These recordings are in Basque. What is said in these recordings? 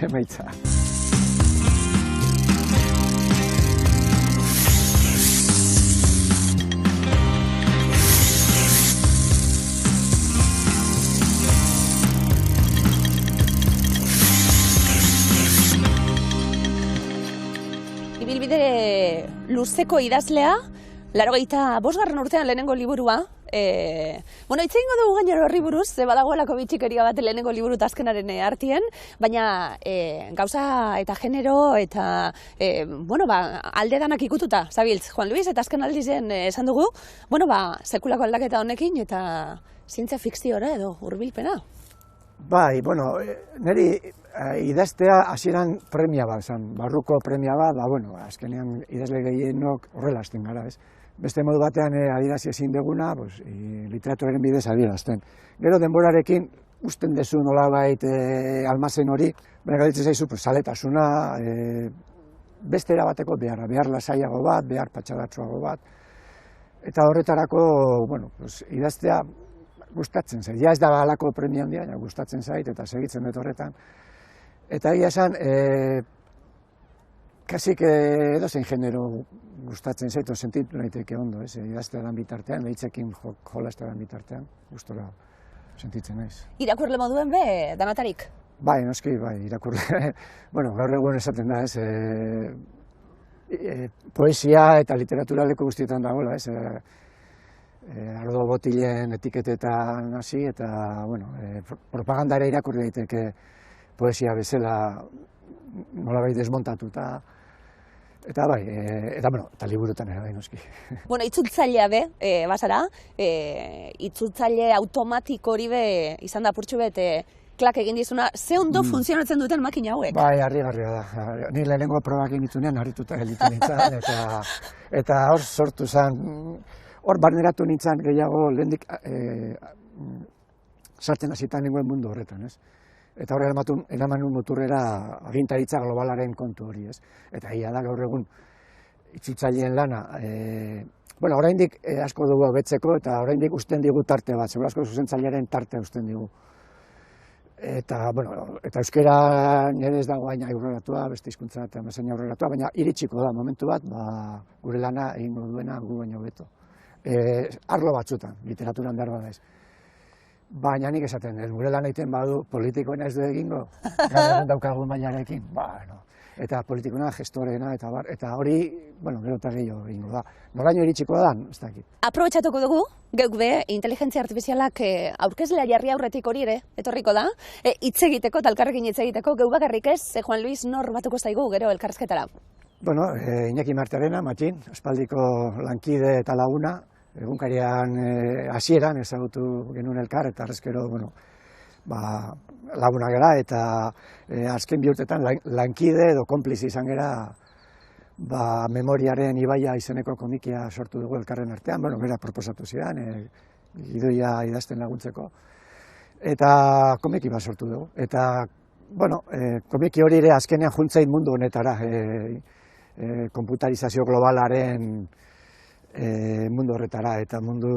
emaitza. Ibilbide luzeko idazlea, 85. urtean lehenengo liburua. Bueno, hitz egingo dugu gainera horri buruz, badagoelako bitxikeria bat lehenengo liburu eta azkenaren artien, baina gauza eta genero eta alde danak ikututa, zabiltz, Juan Luis, eta azken aldizen esan dugu, sekulako aldaketa honekin eta zientzia fikziora edo hurbilpena. Bai, niri idaztea hasieran premia bat, barruko premia bat, azkenean idazle gehienok horrela hasten gara, ez? Beste modu batean adierazi ezin deguna, literaturaren bidez adierazten. Gero denborarekin usten dezu nolabait almazen hori, baina galditzen zaizu zaletasuna, beste erabateko beharra, behar lasaiago bat, behar patxadatsuago bat. Eta horretarako, idaztea gustatzen zait. Ja ez da halako premia handia, gustatzen zait eta segitzen dut horretan. Eta egia esan, kasik edozein genero gustatzen zait, sentitu naiteke ondo, idaztearen bitartean, behitzekin jolaztearen bitartean, gustora sentitzen naiz. Irakurle moduen be, danatarik? Bai, noski, irakurle. Gaur egun esaten da, poesia eta literatura leku guztietan dagoela, Ardo Botilen etiketetan hasi eta, propagandara irakurri daiteke poesia bezala nolabait desmontatuta. Eta eta liburutan ere, noski. Itzultzailea be, bazara, itzultzaile automatiko hori be, izan da purtsu bete, klak egin dizuna, ze ondo funtzionatzen duten makina hauek? Bai, harrigarria da. Ni lehenengo probak egin ditunean harrituta gelditu nintzen, eta hor sortu zen, hor barneratu nintzen gehiago lehendik sartzen hasietan nengoen mundu horretan, ez? Eta horre eraman muturrera agintaritza globalaren kontu hori, ez? Eta ia da gaur egun itzultzaileen lana. Oraindik asko dugu hobetzeko eta oraindik usten digu tarte bat, seguru asko zuzentzailearen tartea usten digu. Eta euskera nire ez dago baina aurreratua, beste hizkuntza eta bezain aurreratua, baina iritsiko da momentu bat, gure lana egingo duena gu baino hobeto. Arlo batzutan, literaturan behar bada ez. Baina nik esaten, gure lan egiten badu politikoena ez du egingo, gara daukagun bainarekin, eta politikoena, gestoreena, eta hori, gero eta gehiago egingo da. Noraino iritsiko da, ez dakit. Aprobetxatuko dugu, geuk be, inteligentzia artifizialak aurkezlea jarri aurretik hori ere, etorriko da, hitz egiteko, talkarrekin hitz egiteko, geuk bakarrik ez, Juan Luis nor batuko zaigu gero elkarrezketara. Iñaki Martarena, Matxin, aspaldiko lankide eta laguna, egunkarian hasieran ezagutu genuen elkar, eta arrezkero, laguna gara, eta azken bi urtetan lankide edo konplizi izan gera, memoriaren ibaia izeneko komikia sortu dugu elkarren artean, bera proposatu zidan, gidoia idazten laguntzeko, eta komiki bat sortu dugu. Eta, komiki hori ere azkenean juntzait mundu honetara, komputarizazio globalaren mundu horretara, eta mundu,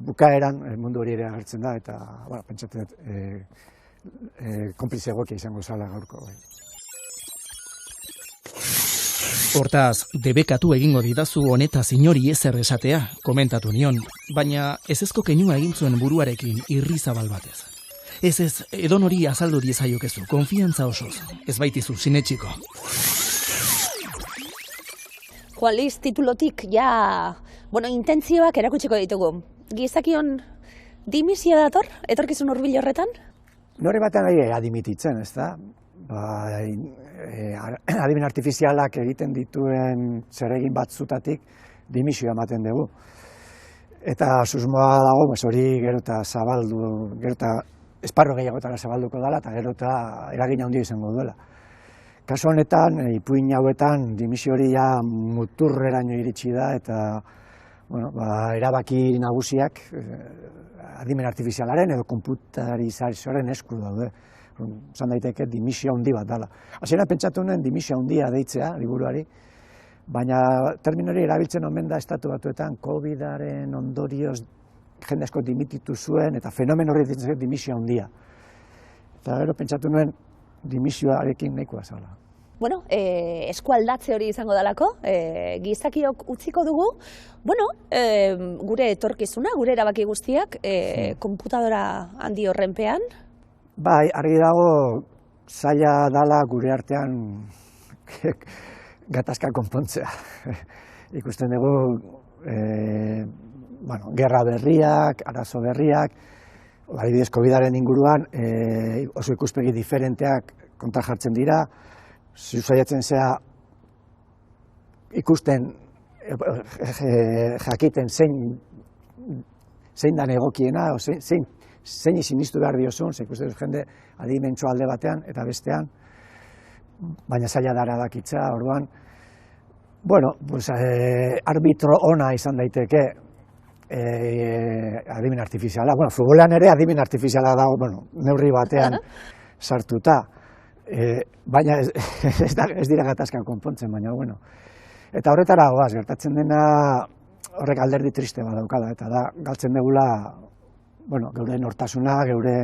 bukaeran mundu hori ere agertzen da, eta pentsatzen konplize egokia izango zala gaurko. Hortaz, debekatu egingo didazu honetaz inori ezer esatea, komentatu nion, baina ezezko keinua egin zuen buruarekin irrizabal batez. Ez, edonori azaldu diezaiokezu, konfiantza osoz, ez baitizu sinetxiko. Juan Luis, titulotik intentzioak erakutsiko ditugu. Gizakion dimisio dator, etorkizun hurbil horretan? Nore batean adimititzen, ez da? Adimen artifizialak egiten dituen zeregin batzutatik dimisioa ematen dugu. Eta susmoa dago, hori gero eta zabaldu, gero eta esparro gehiagotara zabalduko dela, eta gero eta eragin handia izango duela. Kasu honetan, ipuin hauetan, dimisio hori muturreraino iritsi da, eta erabaki nagusiak adimen artifizialaren edo konputarizazioaren esku daude. Zan daiteke dimisio handi bat dela. Hasieran pentsatu nuen dimisio handia deitzea, liburuari, baina termino hori erabiltzen omen da estatu batuetan COVID-aren ondorioz jende asko dimititu zuen, eta fenomen horri dimisio handia. Eta gero pentsatu nuen dimisioarekin nahikoa zala. Bueno, eskualdatze hori izango dalako, gizakiok utziko dugu, bueno, gure etorkizuna, gure erabaki guztiak, konputadora handi horrenpean. Bai, argi dago zaila dala gure artean gatazka konpontzea. Ikusten dugu, gerra berriak, arazo berriak, adibidez COVIDaren inguruan oso ikuspegi diferenteak kontra jartzen dira, saiatzen zea ikusten, jakiten zein dan egokiena, zein sinistu behar diozun, ikusten jende adimentsu alde batean eta bestean, baina zaila dara dakitza, orduan, bueno, pues, arbitro ona izan daiteke adimen artifiziala. Bueno, futbolean ere adimen artifiziala dago, bueno, neurri batean sartuta. Baina ez dira gatazka konpontzen, baina, bueno. Eta horretara goaz, gertatzen dena horrek alderdi triste bat daukala, eta da, galtzen degula, bueno, geure nortasuna, geure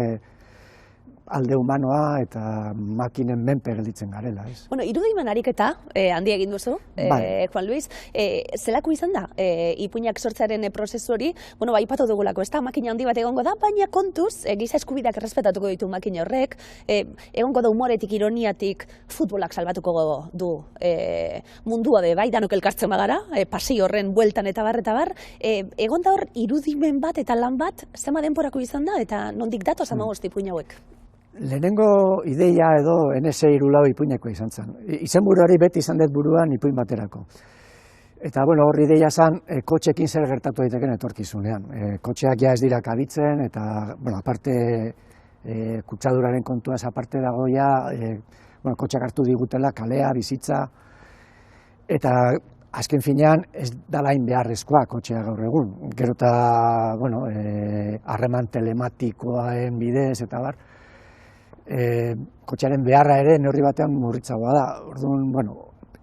alde humanoa eta makinen menpe gelditzen garela, ez? Bueno, irudimen ariketa, handi egin duzu, Juan Luis, zelako izan da, ipuinak sortzearen prozesu hori, bueno, aipatu dugulako, ez da, makina handi bat egongo da, baina kontuz, giza eskubideak errespetatuko ditu makina horrek, egongo da humoretik, ironiatik, futbolak salbatuko du mundua be, bai, danok elkartzen bagara, pasi horren bueltan eta bar, egon da hor irudimen bat eta lan bat, zema denporako izan da, eta nondik datoz amagosti ipuin hauek? Lehenengo ideia edo NS Irulau ipuineko izan zen. Izenburu hori beti izan dut buruan ipuin baterako. Eta, bueno, hor ideia zen, kotxekin zer gertatu daiteken etorkizunean. Kotxeak ja ez dira kabitzen, eta, bueno, aparte, kutsaduraren kontuaz aparte dago ja, bueno, kotxeak hartu digutela, kalea, bizitza, eta azken finean ez dala hain beharrezkoa kotxea gaur egun. Gero eta, bueno, harreman telematikoaen bidez, eta bar, kotxearen beharra ere neurri batean murritzagoa da. Orduan, bueno,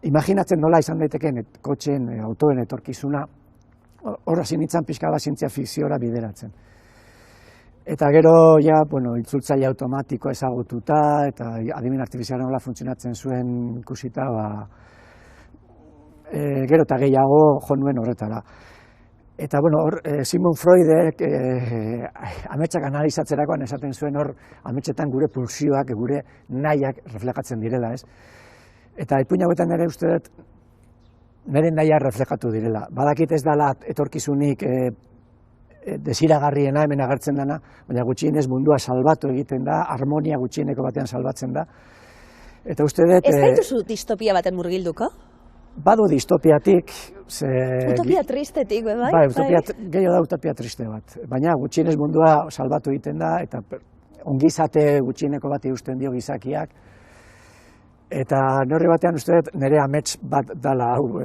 imaginatzen nola izan daitekeen kotxeen, autoen etorkizuna, hor hasi nintzen pixka bat zientzia fikziora bideratzen. Eta gero, ja, bueno, itzultzaile automatiko ezagututa, eta adimen artifiziala nola funtzionatzen zuen ikusita, gero eta gehiago jo nuen horretara. Eta, bueno, hor, Sigmund Freudek ametsak analizatzerakoan esaten zuen hor, ametsetan gure pulsioak, gure nahiak reflejatzen direla, ez? Eta ipuin hauetan ere uste dut, nire nahiak reflejatu direla. Badakit ez dela etorkizunik desiragarriena hemen agertzen dena, baina gutxienez mundua salbatu egiten da, harmonia gutxieneko batean salbatzen da. Eta uste dut... Ez gaituzu distopia baten murgilduko? Badu distopiatik... Utopia tristetik, bai? Bai, gehiago da utopia triste bat. Baina gutxienez mundua salbatu egiten da, eta ongizate gutxieneko bat eusten dio gizakiak. Eta neurri batean uste dut nire amets bat dala hau,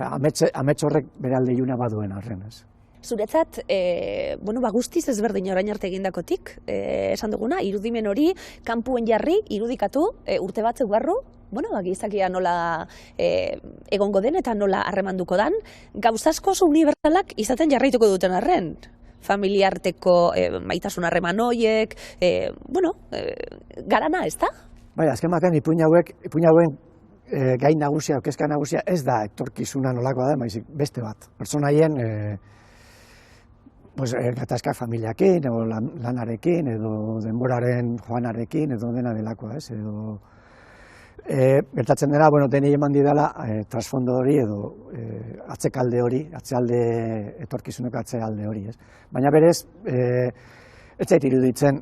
amets horrek bere alde iluna baduen arrenez. Zuretzat, bueno, guztiz ezberdin orain arte egindakotik, esan duguna, irudimen hori, kanpuen jarri, irudikatu, urte batzuk barru, bueno, gizakia nola egongo den eta nola harremanduko dan, gauzasko oso unibertsalak izaten jarraituko duten arren. Familiarteko maitasun harreman horiek, bueno, garana, ez da? Bai, azken batean ipuin hauen gai nagusia, kezka nagusia, ez da etorkizuna nolakoa da, baizik beste bat. Pertsonaien gatazka familiakin, edo lanarekin, edo denboraren joanarekin, edo dena delakoa, ez? Edo gertatzen dena, bueno, denei eman didala trasfondo hori edo atzekalde hori, atzealde etorkizuneko atzealde hori, ez? Baina berez, ez zait iruditzen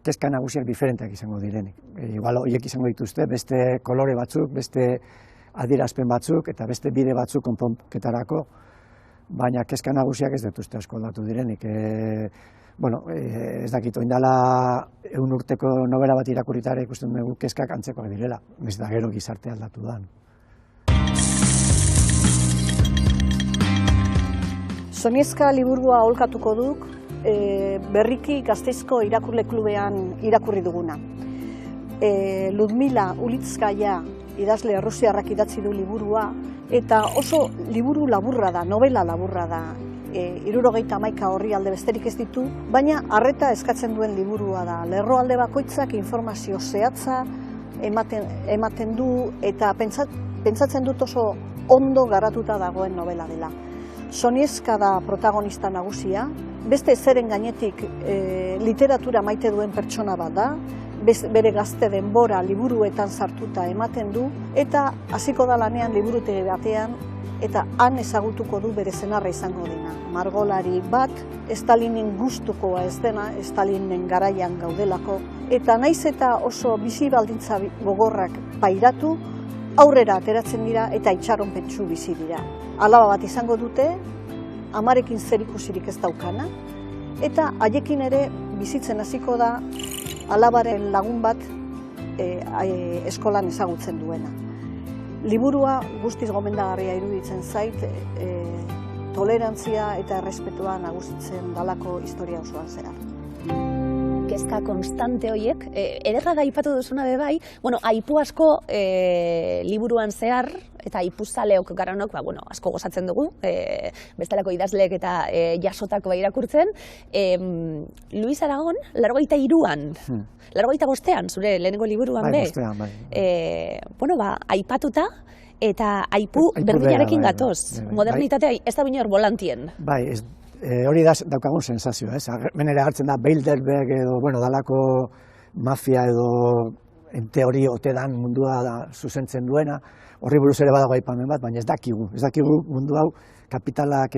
kezka nagusiak diferenteak izango direnik. Igual horiek izango dituzte, beste kolore batzuk, beste adierazpen batzuk, eta beste bide batzuk konponketarako, baina kezka nagusiak ez dituzte asko aldatu direnik. Bueno, ez dakit, oindala 100 urteko nobela bat irakurritara ikusten dugu kezkak antzekoak direla, ez da gero gizarte aldatu dan. Sonieska liburua aholkatuko duk, berriki Gasteizko irakurle klubean irakurri duguna. Ludmila Ulitskaya idazle errusiarrak idatzi du liburua, eta oso liburu laburra da, novela laburra da. 71 orrialde besterik ez ditu, baina arreta eskatzen duen liburua da. Lerroalde bakoitzak informazio zehatza ematen du eta pentsatzen dut oso ondo garatuta dagoen novela dela. Sonieska da protagonista nagusia, beste zeren gainetik literatura maite duen pertsona bat da, bere gazte denbora liburuetan sartuta ematen du, eta hasiko da lanean liburutegi batean, eta han ezagutuko du bere senarra izango dena. Margolari bat, Stalinen gustukoa ez dena, Stalinen garaian gaudelako, eta naiz eta oso bizi baldintza gogorrak pairatu, aurrera ateratzen dira eta itxaronpentsu bizi dira. Alaba bat izango dute, amarekin zerikusirik ez daukana, eta haiekin ere bizitzen hasiko da alabaren lagun bat eskolan ezagutzen duena. Liburua guztiz gomendagarria iruditzen zait, tolerantzia eta errespetua nagusitzen dalako historia osoan zehar. Kezka konstante horiek, ederra da aipatu duzuna bebai, aipu asko liburuan zehar, eta aipuzaleok garanok, asko gozatzen dugu, bestelako idazleek eta jasotako irakurtzen. Luis Aragon, 83an, 85ean, zure lehenengo liburuan be, aipatuta, eta aipu berdinarekin gatoz, modernitatea ez da binor volantien. Bai, hori da daukagun sensazioa, menere hartzen da Bilderberg edo, dalako mafia edo en teori ote dan mundua zuzentzen duena, horri buruz ere badago aipamen bat, baina ez dakigu mundu hau kapitalak,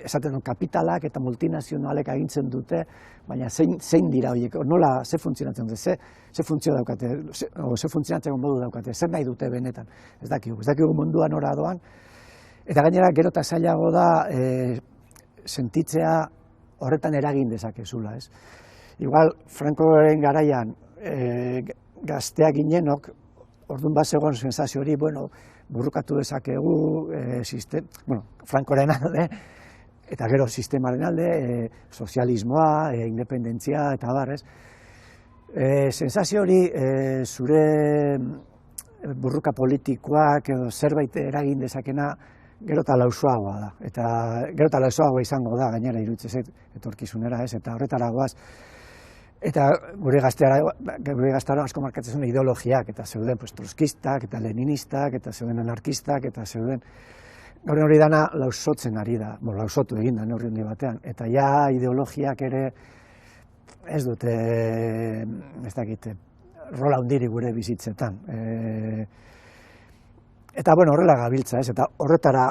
esaten dut kapitalak eta multinazionalek agintzen dute, baina zein dira horiek, nola, ze funtzionatzen dute, ze funtzio daukate, ze funtzionatzen modu daukate, zer nahi dute benetan, ez dakigu mundua nora doan, eta gainera gero eta zailago da sentitzea horretan eragin dezakezula, ez? Igual, Francoren garaian gazteak ginenok, orduan bat zegoen sensazio hori, burrukatu dezakegu, Francoren alde, eta gero sistemaren alde, sozialismoa, independentzia, eta barrez. Sensazio hori zure burruka politikoak edo zerbait eragin dezakena gero eta lausoagoa da, eta gero eta lausoagoa izango da, gainera iruditzen etorkizunera, ez, eta horretara goaz. Eta gure gaztara asko markatzen zuen ideologiak, eta zeuden troskistak, eta leninistak, eta zeuden anarkistak, eta zeuden... Gaur hori dana lausotzen ari da, lausotu egin da neurri handi batean, eta ja ideologiak ere ez dute, ez dakit, rola handiri gure bizitzetan. Eta horrela gabiltza, ez, eta horretara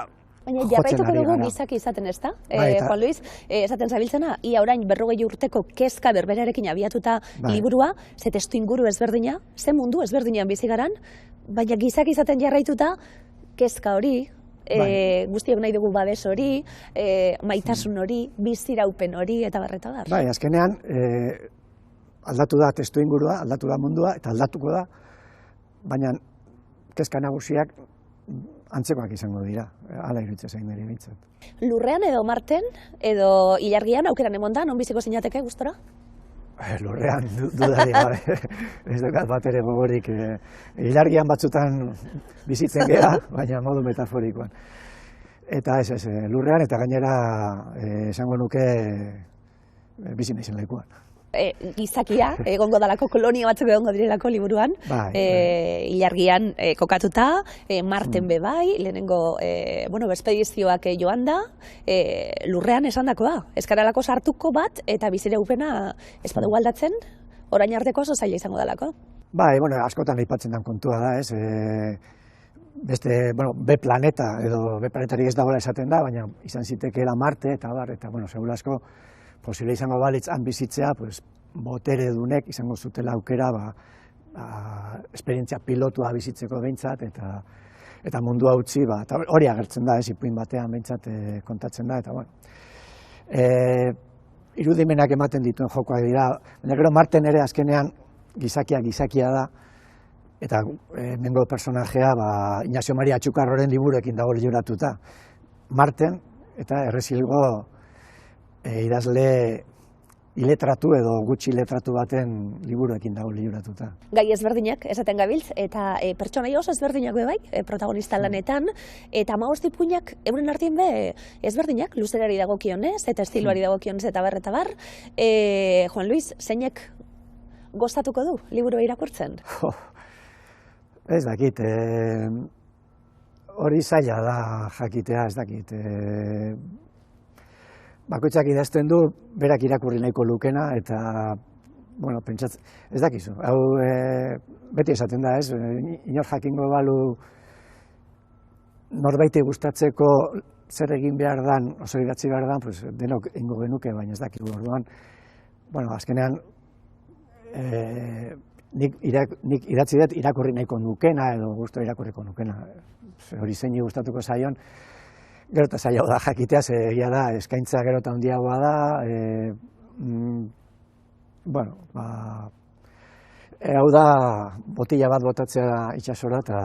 baina jarraituko dugu gizaki izaten, ez da? Juan Luis, esaten zabiltzena, ia orain 40 urteko kezka berberarekin abiatuta liburua, ze testu inguru ezberdina, ze mundu ezberdinean bizi garan, baina gizaki izaten jarraituta kezka hori, guztiok nahi dugu babes hori, maitasun hori, biziraupen hori, eta barreta da. Bai, azkenean, aldatu da testu ingurua, aldatu da mundua, eta aldatuko da, baina kezka nagusiak antzekoak izango dira, hala iruditzen zain niri bintzat. Lurrean edo Marten, edo ilargian aukeran emonda, non biziko zinateke gustora? Lurrean dudari gabe, ez dukat bat ere gogorik. Ilargian batzutan bizitzen gera, baina modu metaforikoan. Eta ez, lurrean eta gainera esango nuke bizi naizen lekuan. Gizakia, egongo dalako kolonia batzuk egongo direlako liburuan, ilargian kokatuta, Marten bebai, lehenengo espedizioak joan da, lurrean esan dakoa, eskaralako sartuko bat, eta biziraupena espadugu aldatzen, orain arteko oso zaila izango dalako. Askotan aipatzen den kontua da, ez, beste, B planeta, edo B planetari ez dagoela esaten da, baina izan zitekeela Marte, eta segura asko, posible izango balitz han bizitzea, botere dunek izango zutela aukera esperientzia pilotua bizitzeko behintzat, eta mundua utzi, hori agertzen da, ipuin batean behintzat kontatzen da, eta irudimenak ematen dituen jokoak dira, baina gero Marten ere azkenean gizakia da, eta hemengo personajea Ignacio Maria Atxukarroren liburuekin dago liuratuta. Marten eta Errezilgo idazle iletratu edo gutxi letratu baten liburuekin dago liburatuta. Gai ezberdinak esaten gabiltz, eta pertsonaia oso ezberdinak be bai, protagonista lanetan, eta 15 ipuinak euren artean be ezberdinak, luzerari dagokionez, eta estiloari dagokionez, eta bar. Juan Luis, zeinek gozatuko du liburua irakurtzen? Ez dakit, hori zaila da jakitea, ez dakit. Bakoitzak idazten du, berak irakurri nahiko lukena, eta, bueno, pentsatzen, ez dakizu. Hau, beti esaten da, ez? Inor jakingo balu norbaiti gustatzeko zer egin behar dan, oso idatzi behar dan, pues, denok ingo genuke, baina ez dakizu orduan. Bueno, azkenean, nik idatzi dut irakurri nahiko nukena, edo gustu irakurriko nukena. Hori zeini gustatuko zaion, gero eta zailago da jakitea, egia da, eskaintza gero eta handiagoa da, bueno, hau da, botila bat botatzea itsasora eta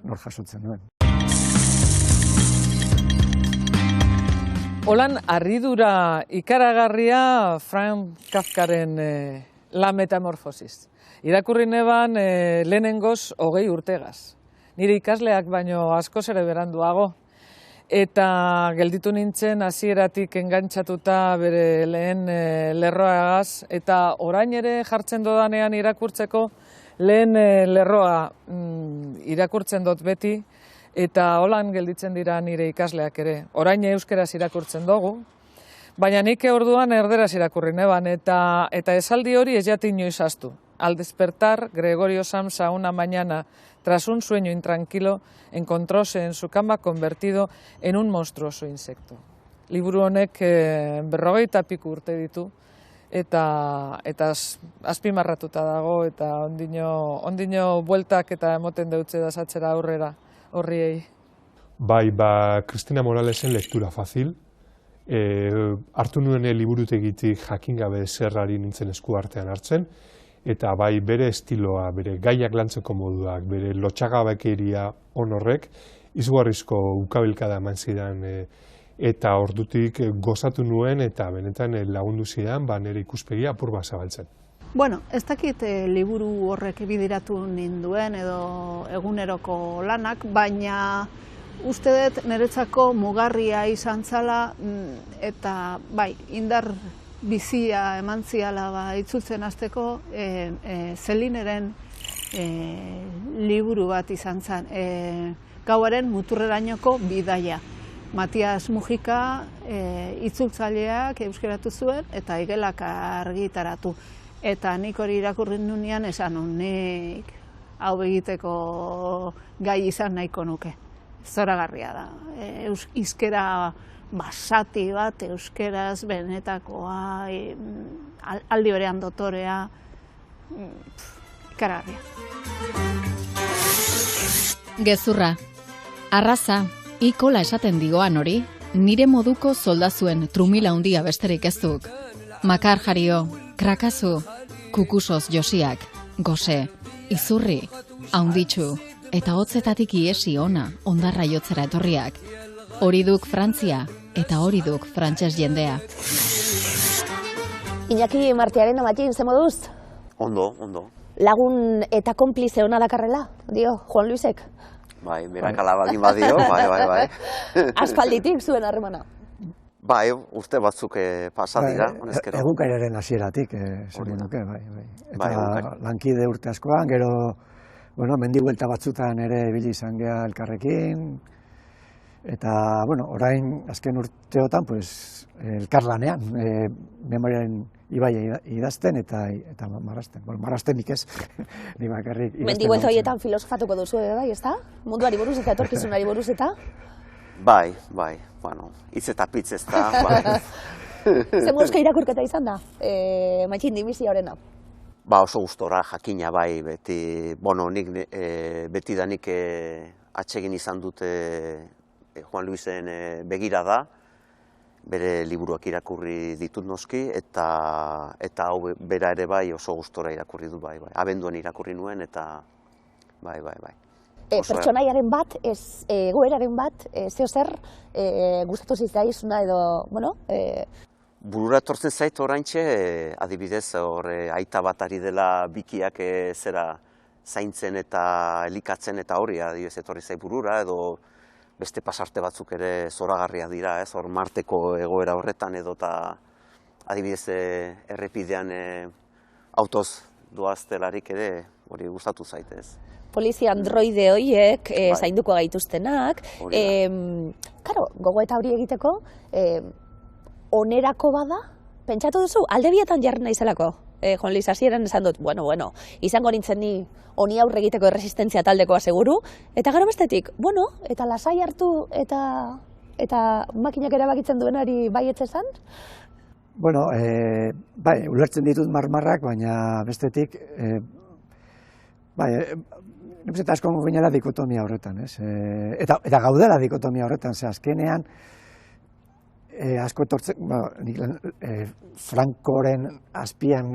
nor jasotzen duen. Holan, harridura ikaragarria Franz Kafkaren La Metamorfosis. Irakurri neban lehenengoz 20 urtegaz. Nire ikasleak baino askoz ere beranduago. Eta gelditu nintzen hasieratik engantxatuta bere lehen lerroagaz, eta orain ere jartzen dodanean irakurtzeko lehen lerroa irakurtzen dut beti, eta holan gelditzen dira nire ikasleak ere. Orain euskeraz irakurtzen dugu, baina nik orduan erderaz irakurri neban, eta esaldi hori ez jati inoiz astu. Al despertar, Gregorio Samsa una mañana, tras un sueño intranquilo, encontróse en su cama convertido en un monstruoso insecto. Liburu honek 50 piku urte ditu, eta azpimarratuta dago, eta ondino bueltak eta emoten deutze dasatzera aurrera horriei. Bai, Cristina Moralesen lektura fazil. Hartu nuen liburutegitik jakin gabe zerrari nintzen esku artean hartzen, eta bai bere estiloa, bere gaiak lantzeko moduak, bere lotxagabekeria horrek, izugarrizko ukabilkada eman zidan, eta ordutik gozatu nuen eta benetan lagundu zidan nire ikuspegia apur bat zabaltzen. Bueno, ez dakit liburu horrek bidiratu ninduen edo eguneroko lanak, baina uste dut niretzako mugarria izan zala, eta bai, indar bizia eman ziala itzultzen hasteko Zelineren liburu bat izan zen, Gauaren muturrerainoko bidaia. Matias Mujika itzultzaileak euskeratu zuen eta igelak argitaratu. Eta nik hori irakurri nunean esan nik hau egiteko gai izan nahiko nuke. Zoragarria da. Hizkera basati bat, euskeraz, benetakoa, aldi berean dotorea, ikaragarria. Gezurra. Arraza, ikola esaten digoan hori, nire moduko soldazuen trumila handia besterik ez duk. Makar jario, krakazu, kukusoz josiak, gose, izurri, haunditxu, eta hotzetatik iesi ona, ondarra jotzera etorriak. Hori duk Frantzia, eta hori duk frantses jendea. Iñaki Martiaren amatxin, ze moduz? Ondo. Lagun eta konplize hona dakarrela, dio, Juan Luisek? Bai, berakala baldin badio, bai. Aspalditik zuen harremana? Bai, urte batzuk pasa dira, honezkero. Egunkairaren hasieratik, esan nuke, bai. Eta lankide urte askoan, gero, bueno, mendi buelta batzutan ere ibili izan gea elkarrekin, eta, bueno, orain azken urteotan, pues, elkarlanean, memoriaren ibaia idazten eta marrazten. Bueno, marraztenik ez, ni bakarrik idazten. Mendi buelta horietan filosofatuko duzu, bai, ez da? Munduari buruz eta etorkizunari buruz eta? Bai, bueno, hitz eta pitz ez da, bai. Zer mozka irakurketa izan da, Matxin dimizia horrena? Oso gustora jakina bai, beti, bueno, nik betidanik atsegin izan dute Juan Luisen begirada, bere liburuak irakurri ditut noski, eta hau bera ere bai oso gustora irakurri du bai. Abenduan irakurri nuen eta bai. Pertsonaiaren bat, egoeraren bat, zeo zer gustatu zitzaizuna edo, bueno? burura etortzen zait oraintxe, adibidez, aita bat ari dela bikiak zera zaintzen eta elikatzen eta hori, adibidez, etorri zait burura, edo beste pasarte batzuk ere zoragarria dira, ez, hor Marteko egoera horretan edo eta adibidez errepidean autoz doaztelarik ere hori gustatu zaitez. Polizia androide horiek zainduko gaituztenak, karo, gogoeta hori egiteko, onerako bada, pentsatu duzu, alde bietan jarri naizelako. Jon Luis, hasieran esan dut, bueno, izango nintzen ni honi aurre egiteko erresistentzia taldekoa seguru, eta gero bestetik, bueno, eta lasai hartu eta makinak erabakitzen duenari baietz esan? Bueno, bai, ulertzen ditut marmarrak, baina bestetik, bai, nepzet asko ginela dikotomia horretan, ez? Eta gaudela dikotomia horretan, ze azkenean, asko etortzen, Frankoren azpian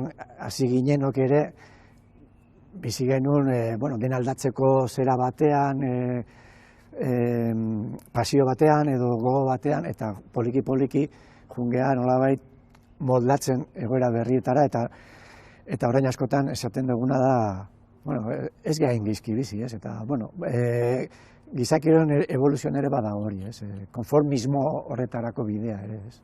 hasi ginenok ere, bizi genuen, den aldatzeko zera batean, pasio batean edo gogo batean, eta poliki-poliki jungean nolabait moldatzen egoera berrietara, eta orain askotan esaten duguna da, ez gain gizki bizi, ez? Eta, gizakiren evoluzioan ere bada hori, ez? Konformismo horretarako bidea ere, ez?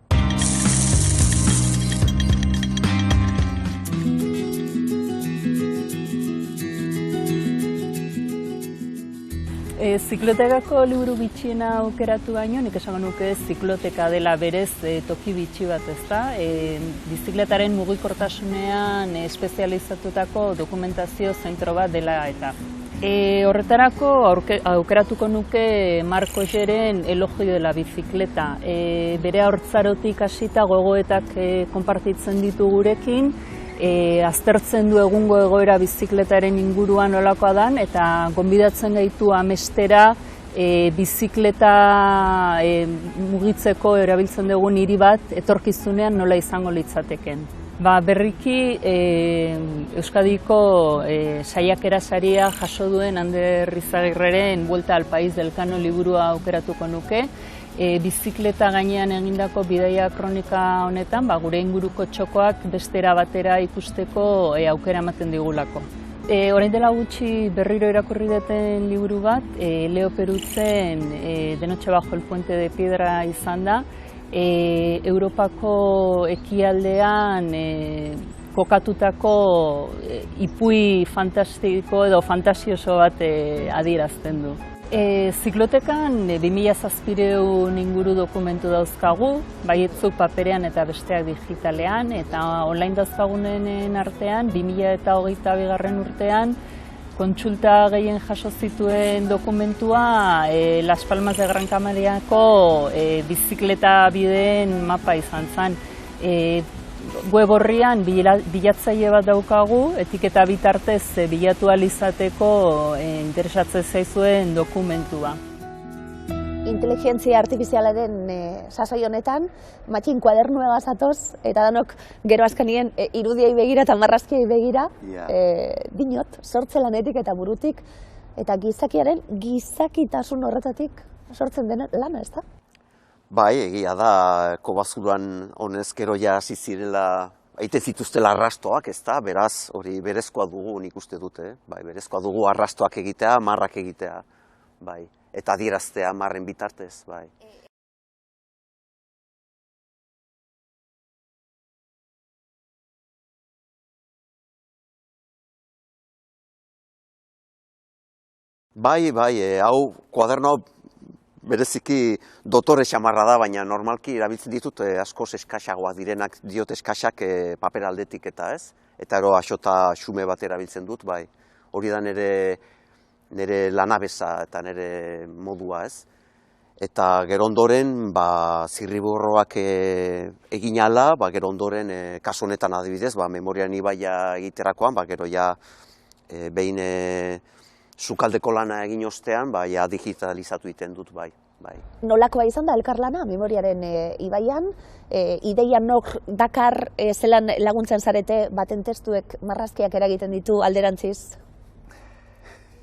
Ziklotekako liburu bitxiena aukeratu baino, nik esango nuke zikloteka dela berez toki bitxi bat, ezta? Bizikletaren mugikortasunean espezializatutako dokumentazio zentro bat dela eta. Horretarako aukeratuko nuke Marc Augeren Elogio de la Bicicleta. Bere haurtzarotik hasita gogoetak konpartitzen ditu gurekin, aztertzen du egungo egoera bizikletaren inguruan nolakoa dan, eta gonbidatzen gaitu amestera bizikleta mugitzeko erabiltzen dugun hiri bat etorkizunean nola izango litzateken. Berriki Euskadiko saiakera saria jaso duen Ander Izagirreren Vuelta al País del Cano liburua aukeratuko nuke. Bizikleta gainean egindako bidaia kronika honetan, gure inguruko txokoak bestera batera ikusteko aukera ematen digulako. Orain dela gutxi berriro irakurri duten liburu bat, Leo Perutzen De noche bajo el puente de piedra izan da, Europako ekialdean kokatutako ipui fantastiko edo fantasioso bat adierazten du. Ziklotekan 2007 inguru dokumentu dauzkagu, baietzuk paperean eta besteak digitalean, eta online dauzkagunen artean 2022 urtean kontsulta gehien jaso zituen dokumentua Las Palmas de Gran Canariako bizikleta bideen mapa izan zen. Web horrian bilatzaile bat daukagu, etiketa bitartez bilatu ahal izateko interesatzen zaizuen dokumentua. Inteligentzia artifizialaren sasoi honetan, matxin kuadernua gazatoz, eta danok gero azkenien irudiei begira eta marrazkiei begira, dinot, sortze lanetik eta burutik, eta gizakiaren gizakitasun horretatik sortzen den lana, ez da? Bai, egia da, Kobazuloan honez gero ja hasi zirela, aite zituztela arrastoak, ez da, beraz, hori berezkoa dugu nik uste dute, bai, berezkoa dugu arrastoak egitea, marrak egitea, bai, eta adieraztea marren bitartez, bai. Bai, hau, kuaderno bereziki dotore xamarra da, baina normalki erabiltzen ditut askoz eskaxagoak direnak, diot eskaxak paper aldetik eta ez, eta ero axota xume bat erabiltzen dut, bai, hori da nire lanabeza eta nire modua ez. Eta gero ondoren, zirriborroak egin ala, gero ondoren, kasu honetan adibidez, memorian ibaia egiterakoan, gero ja behin sukaldeko lana egin ostean, ja digitalizatu egiten dut, bai. Nolakoa izan da elkarlana, memoriaren ibaian, ideia nok dakar zelan laguntzen zarete baten testuek marrazkiak eragiten ditu alderantziz?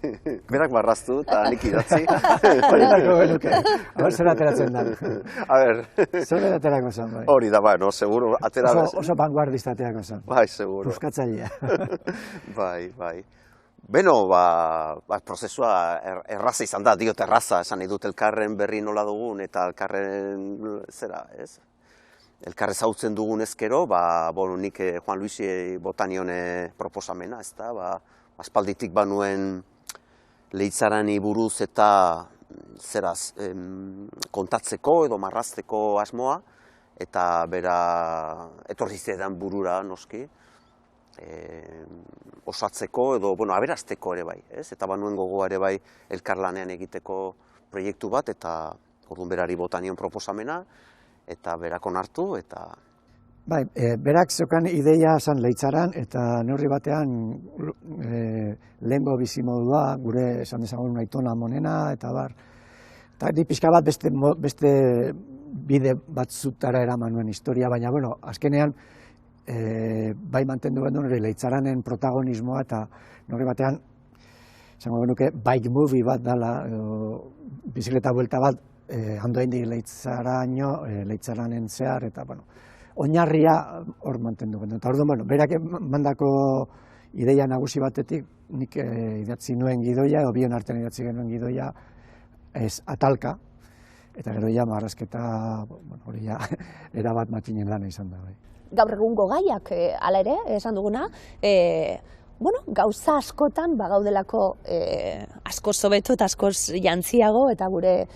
Berak marraztu eta nik idatzi. Hori dako benuke. A ber, zer ateratzen da. A ber. Zer aterako zen, bai. Hori da, bueno, seguro, atera... Oso vanguardistateako zen. Bai, seguro. Puskatzailea. Bai. Beno, prozesua erraza izan da, diot erraza, esan nahi dut elkarren berri nola dugun, eta elkarren, zera, ez? Elkarre zautzen dugun ezkero, nik Juan Luisi botanione proposamena, ez da, aspalditik banuen leitzarani buruz eta zeraz kontatzeko edo marrazteko asmoa, eta bera etorri zidan burura noski, osatzeko edo, aberasteko ere bai, ez? Eta banuen gogoa ere bai elkarlanean egiteko proiektu bat, eta orduan berari botanion proposamena, eta berak onartu, eta... Bai, berak zeukan ideia esan Leitzaran, eta neurri batean lehengo bizimodua, gure esan dezagun aitona monena, eta bar. Eta di pixka bat beste bide batzutara eraman nuen historia, baina, azkenean, bai mantendu behar duen Leitzaranen protagonismoa, eta neurri batean, esango genuke, bike movie bat dela, bizikleta buelta bat, handoendik Leitzaraino, Leitzaranen zehar, eta, oinarria hor mantendu genuen. Eta orduan, berak mandako ideia nagusi batetik, nik idatzi nuen gidoia, edo bion artean idatzi genuen gidoia, ez atalka, eta gero ja marrazketa, hori ja, erabat makinen lana izan da. Gaur egungo gaiak, hala ere, esan duguna, gauza askotan bagaudelako askoz hobeto eta askoz jantziago, eta gure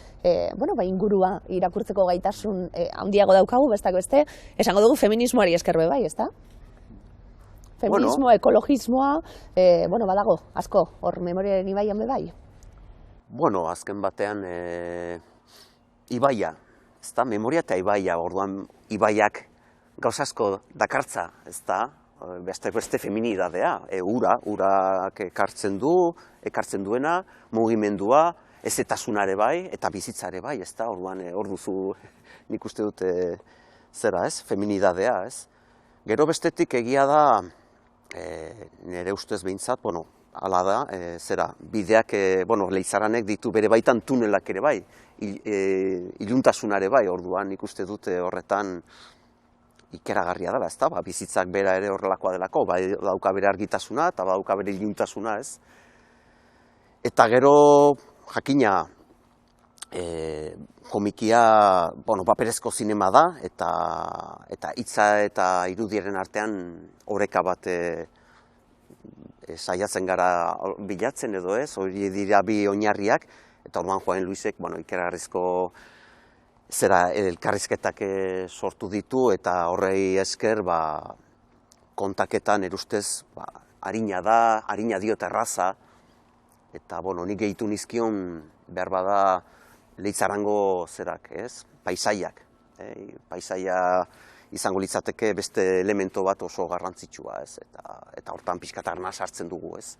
ingurua irakurtzeko gaitasun handiago daukagu, bestak beste, esango dugu feminismoari eskerbe bai, ezta? Feminismoa, ekologismoa, badago, asko, hor memoriaren ibaian be bai? Azken batean, ibaia, ezta? Memoria eta ibaia, orduan ibaiak gauza asko dakartza, ezta? Beste feminidadea, urak ekartzen duena, mugimendua, ezetasunare bai, eta bizitzare bai, ez da, orduan, hor duzu, nik uste dute, zera ez, feminidadea, ez. Gero bestetik egia da, nire ustez behintzat, hala da, zera, bideak, Leitzaranek ditu bere baitan tunelak ere bai, iluntasunare bai, orduan, nik uste dute horretan, ikeragarria dela, ez da, bizitzak bera ere horrelakoa delako, dauka bere argitasuna eta dauka bere iluntasuna, ez. Eta gero, jakina, komikia, paperezko zinema da, eta hitza eta irudiaren artean oreka bat saiatzen gara bilatzen edo ez, hori dira bi oinarriak, eta orduan Juan Luisek, ikeragarrizko zera elkarrizketak sortu ditu, eta horrei esker kontaketan erustez harina da, harina dio erraza, eta nik gehitu nizkion behar bada Leitzarango zerak, ez? Paisaiak. Paisaia izango litzateke beste elemento bat oso garrantzitsua, ez? Eta hortan pixkatarna sartzen dugu, ez?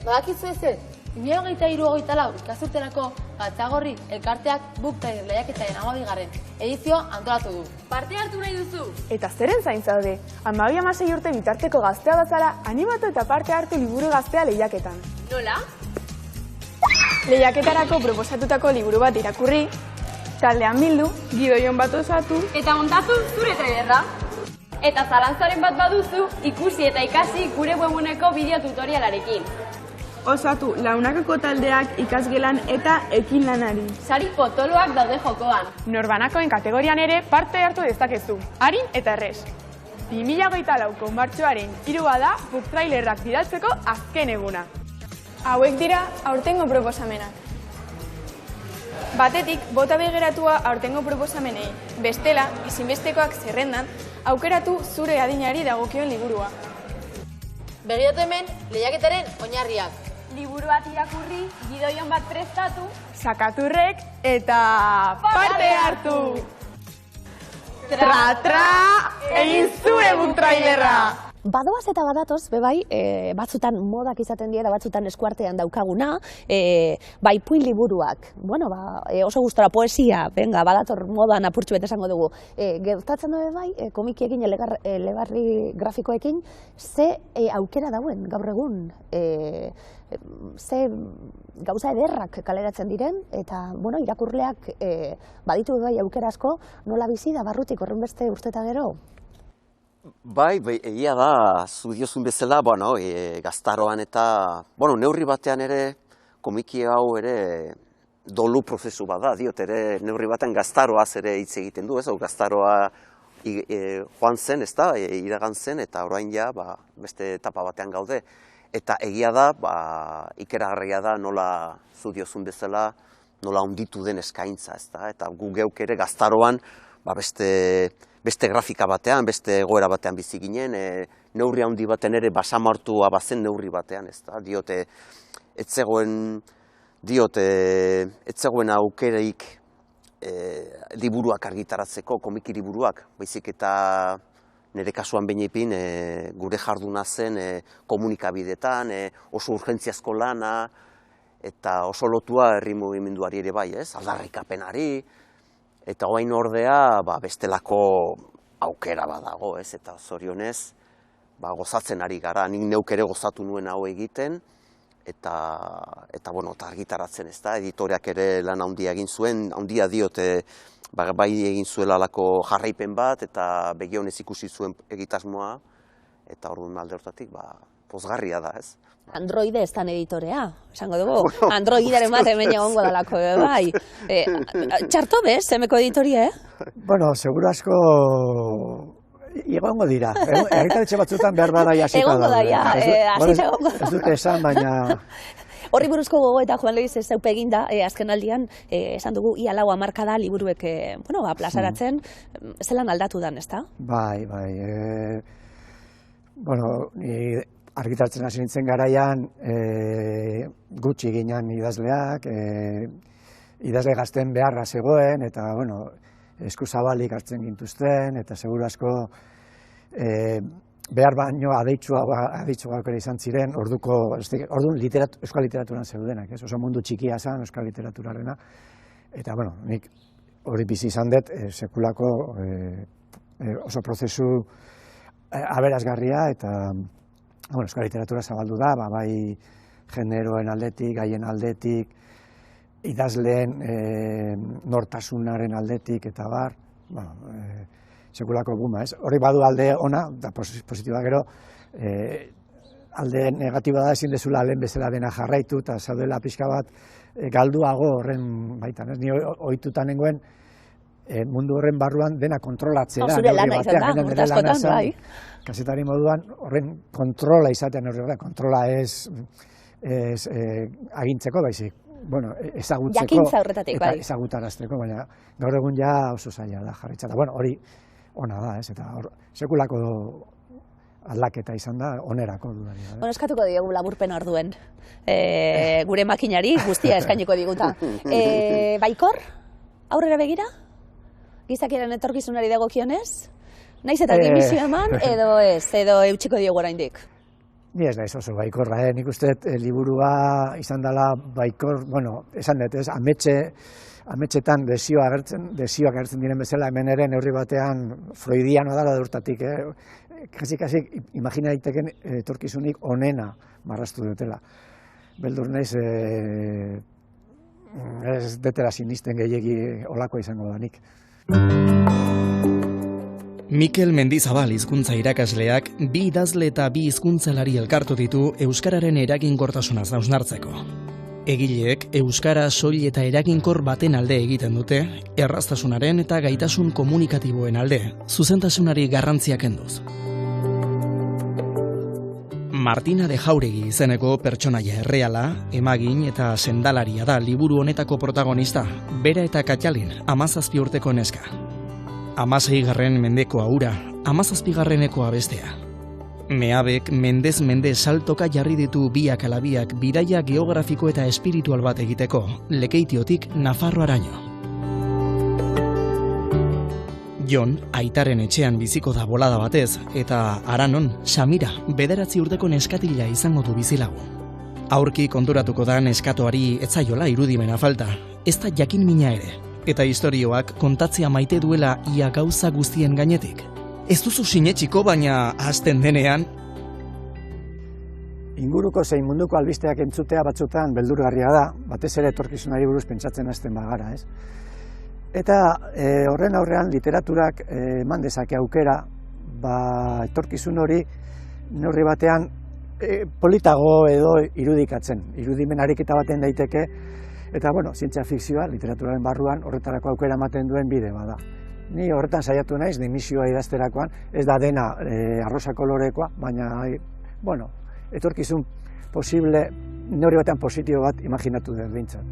Badakizu ez, 2023-2024 ikasturterako Gatzagorri elkarteak Book Trailer lehiaketaren 12. edizioa antolatu du. Parte hartu nahi duzu? Eta zeren zain zaude, 12-16 urte bitarteko gaztea bazara animatu eta parte hartu liburu gaztea lehiaketan. Nola? Lehiaketarako proposatutako liburu bat irakurri, taldean bildu, gidoion bat osatu, eta montatu zure trailerra. Eta zalantzaren bat baduzu, ikusi eta ikasi gure webguneko bideo tutorialarekin. Osatu launakako taldeak ikasgelan eta ekin lanari. Sari potoloak daude jokoan. Norbanakoen kategorian ere parte hartu dezakezu, arin eta errez. 2024ko martxoaren 3 da Book Trailerrak bidaltzeko azken eguna. Hauek dira aurtengo proposamenak. Batetik, bota begiratua aurtengo proposamenei. Bestela, ezinbestekoak zerrendan, aukeratu zure adinari dagokion liburua. Begiratu hemen, lehiaketaren oinarriak. Liburu bat irakurri, gidoion bat prestatu, sakaturrek eta parte hartu! Tra-tra, egin zure Book Trailerra! Badoaz eta badatoz, bebai, batzutan modak izaten dira, batzutan eskuartean daukaguna, bai puin liburuak, bueno, oso gustora poesia, venga, badator modan apurtxu bete esango dugu. Gertatzen da bai, komikiekin, eleberri grafikoekin, ze aukera dauen gaur egun, ze gauza ederrak kaleratzen diren, eta, bueno, irakurleak baditu bai aukera asko, nola bizi da barrutik horren beste urteta gero? Bai, egia da, zu diozun bezala, gaztaroan eta, neurri batean ere, komiki hau ere dolu prozesu bada, diot ere neurri batean gaztaroaz ere hitz egiten du, gaztaroa joan zen, iragan zen, eta orain ja, beste etapa batean gaude. Eta egia da, ikeragarria da nola zu diozun bezala, nola onditu den eskaintza, eta gu geuk ere gaztaroan, beste grafika batean, beste egoera batean bizi ginen, neurri handi baten ere basamartua bazen neurri batean, diote, ez zegoen aukereik liburuak argitaratzeko, komiki liburuak, baizik eta nire kasuan behinepin gure jarduna zen komunikabidetan, oso urgentziazko lana, eta oso lotua herri mugimenduari ere bai, aldarrikapenari, eta orain ordea bestelako aukera badago, eta zorionez gozatzen ari gara, nik neuk ere gozatu nuen hau egiten, eta argitaratzen editoreak ere lan handia egin zuen, handia diote bai egin zuela alako jarraipen bat, eta begionez ikusi zuen egitasmoa, eta orduan alde hortatik pozgarria da, ez? Androide ez dan editorea, esango dugu. Androidaren bat hemen egongo dalako, bai. Txarto bez, zemeko editoria, Bueno, seguro asko egongo dira. Erritaletxe batzutan behar bada jasita da. Egongo da, egongo da. Ez dute esan, baina... Horri buruzko gogo eta Juan Luis ez zeupe eginda, azken aldian, esan dugu, ia lau hamarkada liburuek plazaratzen, zelan aldatu dan, ezta? Bai. Argitartzen hasi nintzen garaian, gutxi ginen idazleak, idazle gazten beharra zegoen, eta eskuzabalik hartzen gintuzten, eta seguru asko behar baino adeitsuak ere izan ziren, orduan euskal literaturan zeudenak, oso mundu txikia zen euskal literaturarena, eta nik hori bizi izan dut, sekulako oso prozesu aberasgarria, eta euskal literatura zabaldu da, bai generoen aldetik, gaien aldetik, idazleen nortasunaren aldetik, eta bar, sekulako guma, ez? Hori badu alde ona, da positiba gero, alde negatiba da ezin dezula lehen bezala dena jarraitu, eta zaudela pixka bat galduago horren baitan, ez? Ni ohituta nengoen, mundu horren barruan dena kontrolatzera. Zure lana izan da, urtaskotan, bai. Kazetari moduan horren kontrola izatean horrela, kontrola ez agintzeko, baizik, ezagutzeko. Jakintza horretatik, bai. Eta ezagutarazteko, baina gaur egun ja oso zaila da jarritzata. Hori ona da, ez, eta sekulako aldaketa izan da, onerako dudaria. Eskatuko diogu laburpen orduen, gure makinari guztia eskainiko diguta. Baikor, aurrera begira? Gizakiaren etorkizunari dagokionez? Naiz eta dimisio eman, edo eutxiko diogu oraindik? Ni ez naiz oso baikorra, nik uste liburua izan dela baikor, esan dut, ametxetan desioak agertzen diren bezala, hemen ere neurri batean freudiano dela durtatik, kasik imagina daiteken etorkizunik onena marraztu dutela. Beldur naiz, ez detera sinisten gehiegi olako izango da nik. Mikel Mendizabal hizkuntza irakasleak bi idazle eta bi hizkuntzalari elkartu ditu euskararen eraginkortasunaz hausnartzeko. Egileek euskara soil eta eraginkor baten alde egiten dute, erraztasunaren eta gaitasun komunikatiboen alde, zuzentasunari garrantzia kenduz. Martina de Jauregi izeneko pertsonaia erreala, emagin eta sendalaria da liburu honetako protagonista, bera eta Katjalin, 17 urteko neska. 16. mendeko aura, 17. abestea. Meabek mendez mende saltoka jarri ditu biak alabiak bidaia geografiko eta espiritual bat egiteko, Lekeitiotik Nafarroaraino. Jon, aitaren etxean biziko da bolada batez, eta Aranon, Samira, 9 urteko neskatila izango du bizilagu. Aurki konturatuko da neskatoari etzaiola irudimena falta, ez da jakin mina ere, eta istorioak kontatzea maite duela ia gauza guztien gainetik. Ez duzu sinetxiko, baina hasten denean... Inguruko zein munduko albisteak entzutea batzutan beldurgarria da, batez ere etorkizunari buruz pentsatzen hasten bagara, ez? Eta horren aurrean literaturak eman dezake aukera, etorkizun hori neurri batean politago edo irudikatzen, irudimen ariketa baten daiteke, eta zientzia fikzioa literaturaren barruan horretarako aukera ematen duen bide bada. Ni horretan saiatu naiz, dimisioa idazterakoan, ez da dena arrosa kolorekoa, baina, etorkizun posible, neurri batean positibo bat imaginatu dut behintzat.